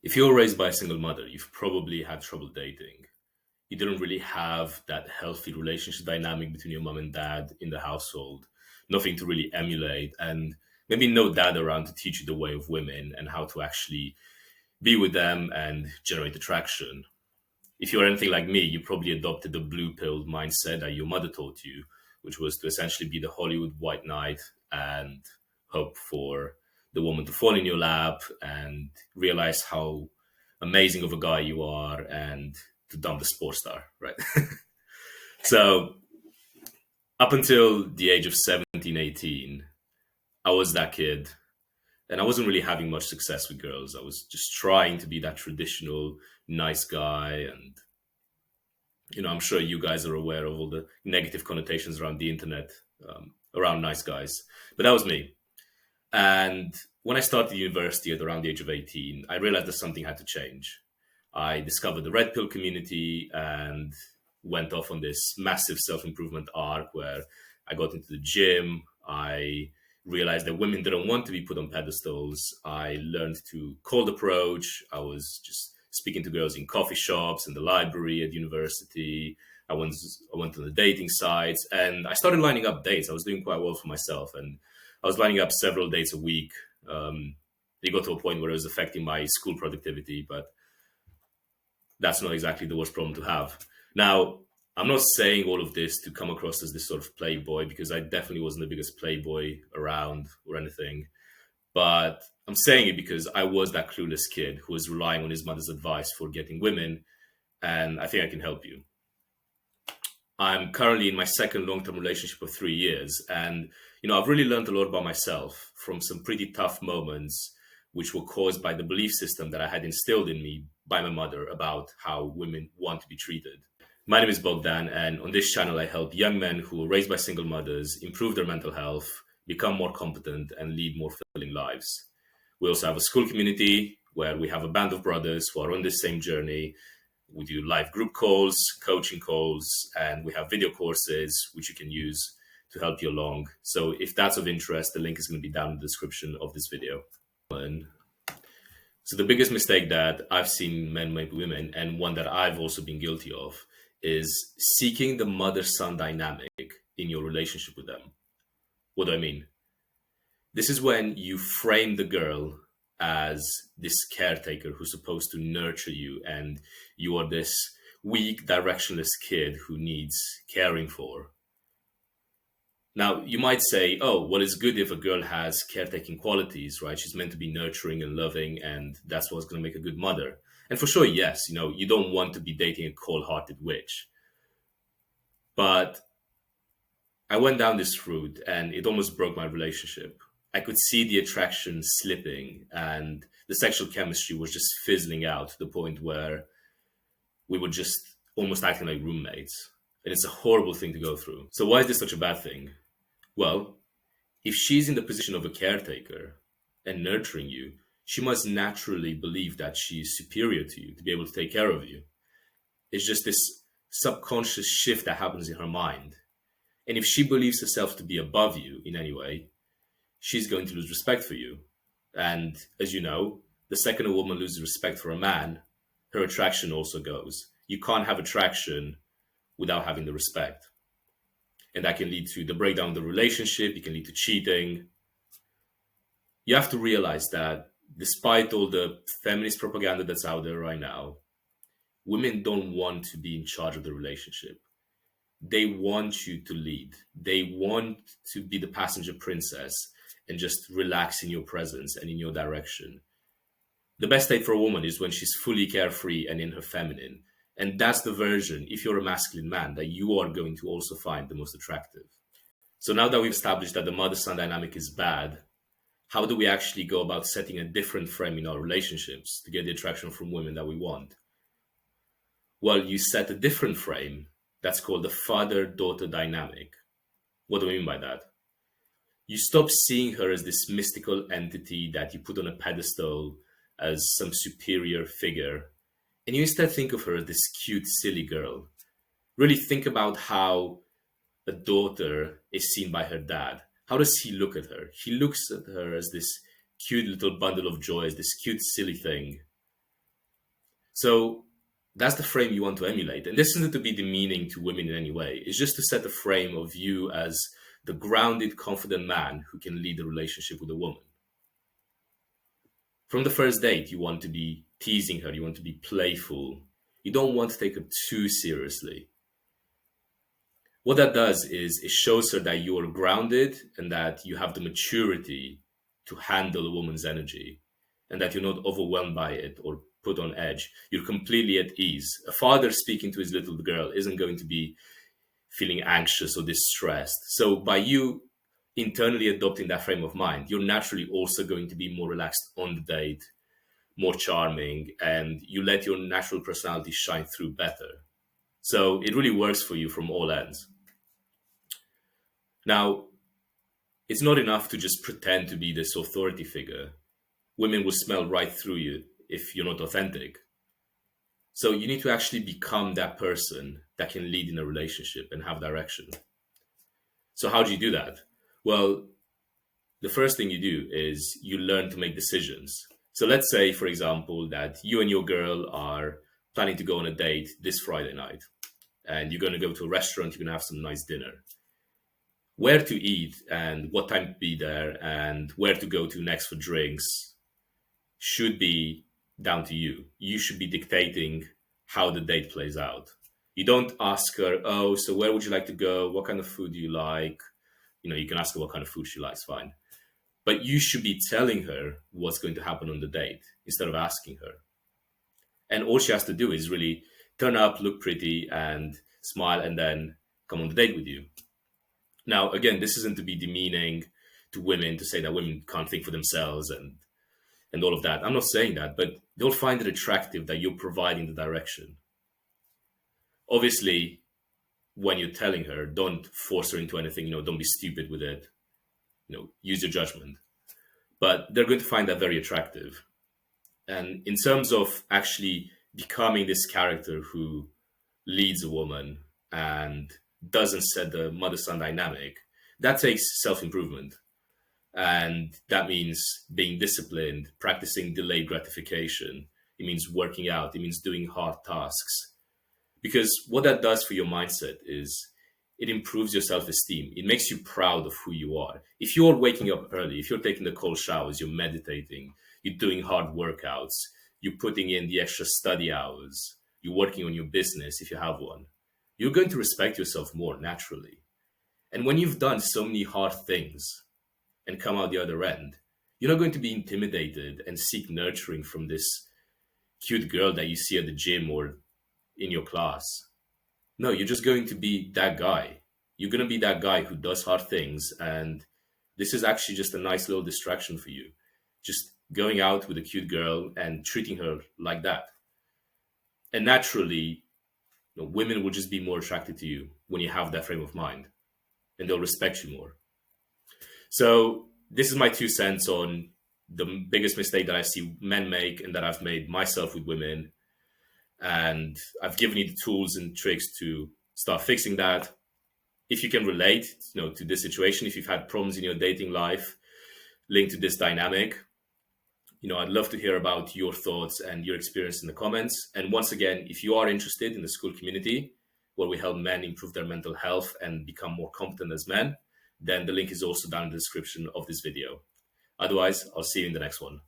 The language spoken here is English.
If you were raised by a single mother, you've probably had trouble dating. You didn't really have that healthy relationship dynamic between your mom and dad in the household, nothing to really emulate, and maybe no dad around to teach you the way of women and how to actually be with them and generate attraction. If you're anything like me, you probably adopted the blue pill mindset that your mother taught you, which was to essentially be the Hollywood white knight and hope for the woman to fall in your lap and realize how amazing of a guy you are and to dump the sports star, right? So up until the age of 17, 18, I was that kid and I wasn't really having much success with girls. I was just trying to be that traditional nice guy. And, I'm sure you guys are aware of all the negative connotations around the internet, around nice guys. But that was me. And when I started university at around the age of 18, I realized that something had to change. I discovered the red pill community and went off on this massive self-improvement arc where I got into the gym. I realized that women didn't want to be put on pedestals. I learned to cold approach. I was just speaking to girls in coffee shops, in the library at university. I went on the dating sites and I started lining up dates. I was doing quite well for myself and I was lining up several dates a week. It got to a point where it was affecting my school productivity, but that's not exactly the worst problem to have. Now, I'm not saying all of this to come across as this sort of playboy, because I definitely wasn't the biggest playboy around or anything. But I'm saying it because I was that clueless kid who was relying on his mother's advice for getting women, and I think I can help you. I'm currently in my second long-term relationship of 3 years, and I've really learned a lot about myself from some pretty tough moments, which were caused by the belief system that I had instilled in me by my mother about how women want to be treated. My name is Bogdan, and on this channel, I help young men who were raised by single mothers improve their mental health, become more competent, and lead more fulfilling lives. We also have a school community where we have a band of brothers who are on this same journey. We do live group calls, coaching calls, and we have video courses which you can use to help you along. So if that's of interest, the link is going to be down in the description of this video. So the biggest mistake that I've seen men make with women, and one that I've also been guilty of, is seeking the mother-son dynamic in your relationship with them. What do I mean? This is when you frame the girl as this caretaker who's supposed to nurture you, and you are this weak, directionless kid who needs caring for. Now, you might say, oh, well, it's good if a girl has caretaking qualities, right? She's meant to be nurturing and loving, and that's what's going to make a good mother. And for sure, yes, you don't want to be dating a cold-hearted witch. But I went down this route, and it almost broke my relationship. I could see the attraction slipping, and the sexual chemistry was just fizzling out to the point where we were just almost acting like roommates. And it's a horrible thing to go through. So why is this such a bad thing? Well, if she's in the position of a caretaker and nurturing you, she must naturally believe that she's superior to you to be able to take care of you. It's just this subconscious shift that happens in her mind. And if she believes herself to be above you in any way, she's going to lose respect for you. And as you know, the second a woman loses respect for a man, her attraction also goes. You can't have attraction without having the respect. And that can lead to the breakdown of the relationship. It can lead to cheating. You have to realize that despite all the feminist propaganda that's out there right now, women don't want to be in charge of the relationship. They want you to lead. They want to be the passenger princess and just relax in your presence and in your direction. The best state for a woman is when she's fully carefree and in her feminine. And that's the version, if you're a masculine man, that you are going to also find the most attractive. So now that we've established that the mother-son dynamic is bad, how do we actually go about setting a different frame in our relationships to get the attraction from women that we want? Well, you set a different frame that's called the father-daughter dynamic. What do I mean by that? You stop seeing her as this mystical entity that you put on a pedestal as some superior figure, and you instead think of her as this cute, silly girl. Really think about how a daughter is seen by her dad. How does he look at her? He looks at her as this cute little bundle of joy, as this cute, silly thing. So that's the frame you want to emulate. And this isn't to be demeaning to women in any way. It's just to set a frame of you as the grounded, confident man who can lead a relationship with a woman. From the first date, you want to be teasing her, you want to be playful. You don't want to take her too seriously. What that does is it shows her that you're grounded and that you have the maturity to handle a woman's energy and that you're not overwhelmed by it or put on edge. You're completely at ease. A father speaking to his little girl isn't going to be feeling anxious or distressed. So by you internally adopting that frame of mind, you're naturally also going to be more relaxed on the date, more charming, and you let your natural personality shine through better. So it really works for you from all ends. Now, it's not enough to just pretend to be this authority figure. Women will smell right through you if you're not authentic. So you need to actually become that person that can lead in a relationship and have direction. So how do you do that? Well, the first thing you do is you learn to make decisions. So let's say, for example, that you and your girl are planning to go on a date this Friday night, and you're going to go to a restaurant, you're going to have some nice dinner. Where to eat and what time to be there and where to go to next for drinks should be down to you. You should be dictating how the date plays out. You don't ask her, oh, so where would you like to go? What kind of food do you like? You can ask her what kind of food she likes, fine. But you should be telling her what's going to happen on the date instead of asking her. And all she has to do is really turn up, look pretty, and smile, and then come on the date with you. Now, again, this isn't to be demeaning to women, to say that women can't think for themselves and all of that. I'm not saying that, but they'll find it attractive that you're providing the direction. Obviously, when you're telling her, don't force her into anything, don't be stupid with it. Use your judgment. But they're going to find that very attractive. And in terms of actually becoming this character who leads a woman and doesn't set the mother-son dynamic, that takes self-improvement. And that means being disciplined, practicing delayed gratification. It means working out. It means doing hard tasks. Because what that does for your mindset is it improves your self-esteem. It makes you proud of who you are. If you're waking up early, if you're taking the cold showers, you're meditating, you're doing hard workouts, you're putting in the extra study hours, you're working on your business if you have one, you're going to respect yourself more naturally. And when you've done so many hard things and come out the other end, you're not going to be intimidated and seek nurturing from this cute girl that you see at the gym or in your class. No, you're just going to be that guy. You're going to be that guy who does hard things. And this is actually just a nice little distraction for you. Just going out with a cute girl and treating her like that. And naturally, women will just be more attracted to you when you have that frame of mind. And they'll respect you more. So this is my 2 cents on the biggest mistake that I see men make and that I've made myself with women. And I've given you the tools and tricks to start fixing that. If you can relate, to this situation, if you've had problems in your dating life linked to this dynamic, I'd love to hear about your thoughts and your experience in the comments. And once again, if you are interested in the School community, where we help men improve their mental health and become more competent as men, then the link is also down in the description of this video. Otherwise, I'll see you in the next one.